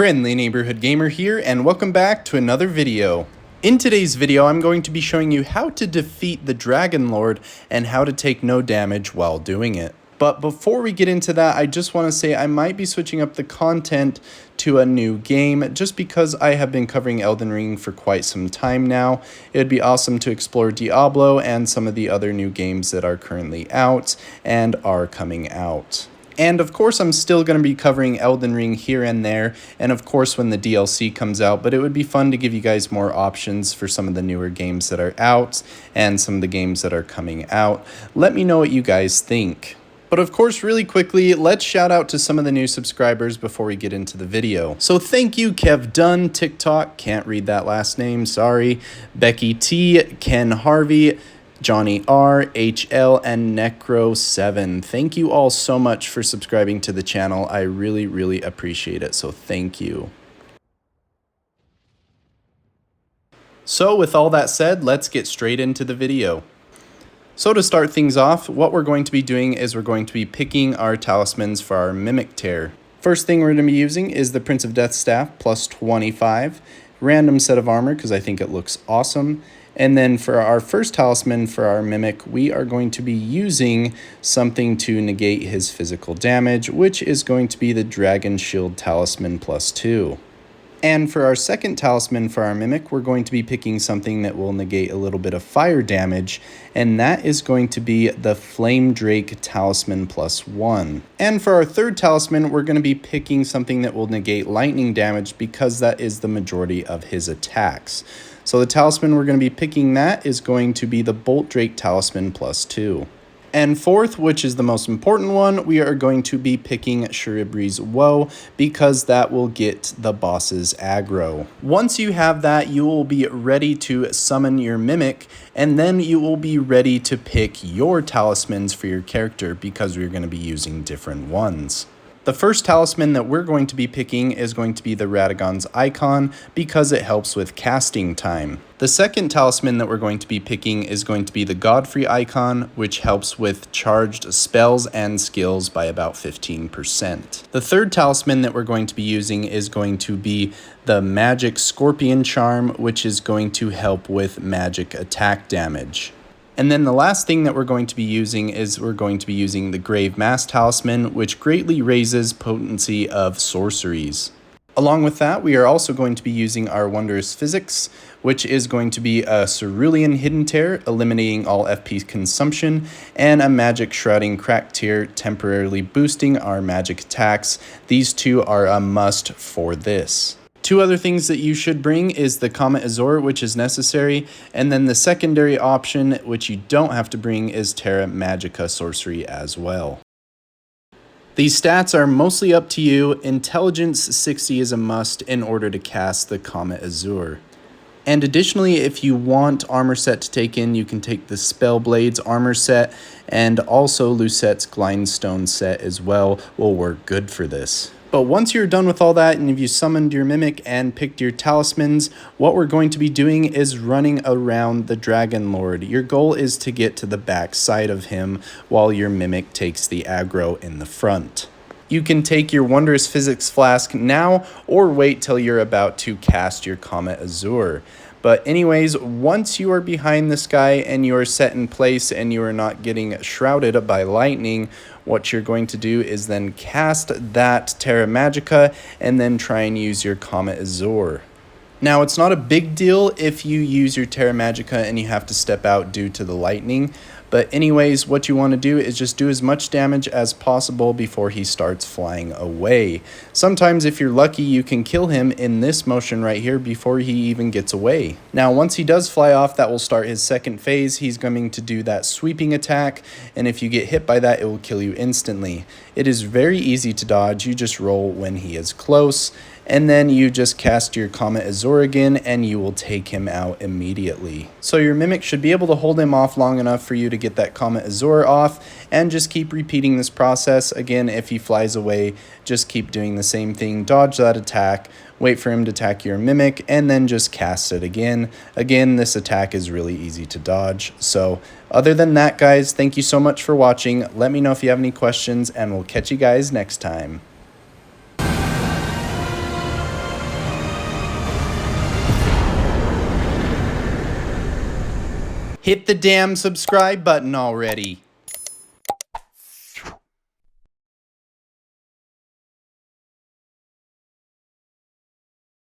Friendly Neighborhood Gamer here, and welcome back to another video. In today's video, I'm going to be showing you how to defeat the Dragon Lord and how to take no damage while doing it. But before we get into that, I just want to say I might be switching up the content to a new game just because I have been covering Elden Ring for quite some time now. It would be awesome to explore Diablo and some of the other new games that are currently out and are coming out. And of course, I'm still going to be covering Elden Ring here and there, and of course when the DLC comes out, but it would be fun to give you guys more options for some of the newer games that are out and some of the games that are coming out. Let me know what you guys think. But of course, really quickly, let's shout out to some of the new subscribers before we get into the video. So thank you, Kev Dunn, TikTok, can't read that last name, sorry, Becky T, Ken Harvey, Johnny R, HL, and Necro7. Thank you all so much for subscribing to the channel. I really appreciate it, so thank you. So with all that said, let's get straight into the video. So to start things off, what we're going to be doing is we're going to be picking our talismans for our Mimic Tear. First thing we're going to be using is the Prince of Death Staff, plus 25. Random set of armor, because I think it looks awesome. And then for our first talisman for our Mimic, we are going to be using something to negate his physical damage, which is going to be the Dragon Shield Talisman plus 2. And for our second talisman for our Mimic, we're going to be picking something that will negate a little bit of fire damage, and that is going to be the Flame Drake Talisman plus 1. And for our third talisman, we're going to be picking something that will negate lightning damage because that is the majority of his attacks. So the talisman we're going to be picking that is going to be the Bolt Drake Talisman plus 2. And fourth, which is the most important one, we are going to be picking Shuribri's Woe because that will get the boss's aggro. Once you have that, you will be ready to summon your Mimic, and then you will be ready to pick your talismans for your character because we're going to be using different ones. The first talisman that we're going to be picking is going to be the Radagon's Icon because it helps with casting time. The second talisman that we're going to be picking is going to be the Godfrey Icon, which helps with charged spells and skills by about 15%. The third talisman that we're going to be using is going to be the Magic Scorpion Charm, which is going to help with magic attack damage. And then the last thing that we're going to be using is we're going to be using the Grave Mass Talisman, which greatly raises potency of sorceries. Along with that, we are also going to be using our Wondrous Physics, which is going to be a Cerulean Hidden Tear, eliminating all FP consumption, and a Magic Shrouding Crack Tear, temporarily boosting our magic attacks. These two are a must for this. Two other things that you should bring is the Comet Azure, which is necessary, and then the secondary option, which you don't have to bring, is Terra Magica Sorcery as well. These stats are mostly up to you. Intelligence 60 is a must in order to cast the Comet Azure. And additionally, if you want armor set to take in, you can take the Spellblades armor set, and also Lucett's Grindstone set as well will work good for this. But once you're done with all that and if you summoned your Mimic and picked your talismans, what we're going to be doing is running around the Dragon Lord. Your goal is to get to the back side of him while your Mimic takes the aggro in the front. You can take your Wondrous Physics Flask now or wait till you're about to cast your Comet Azure. But anyways, once you are behind this guy and you are set in place and you are not getting shrouded by lightning, what you're going to do is then cast that Terra Magica and then try and use your Comet Azure. Now, it's not a big deal if you use your Terra Magica and you have to step out due to the lightning. But anyways, what you want to do is just do as much damage as possible before he starts flying away. Sometimes if you're lucky, you can kill him in this motion right here before he even gets away. Now, once he does fly off, that will start his second phase. He's going to do that sweeping attack, and if you get hit by that, it will kill you instantly. It is very easy to dodge. You just roll when he is close, and then you just cast your Comet Azure again, and you will take him out immediately. So your Mimic should be able to hold him off long enough for you to get that Comet Azure off, and just keep repeating this process. Again, if he flies away, just keep doing the same thing. Dodge that attack, wait for him to attack your Mimic, and then just cast it again. Again, this attack is really easy to dodge. So other than that, guys, thank you so much for watching. Let me know if you have any questions, and we'll catch you guys next time. Hit the damn subscribe button already.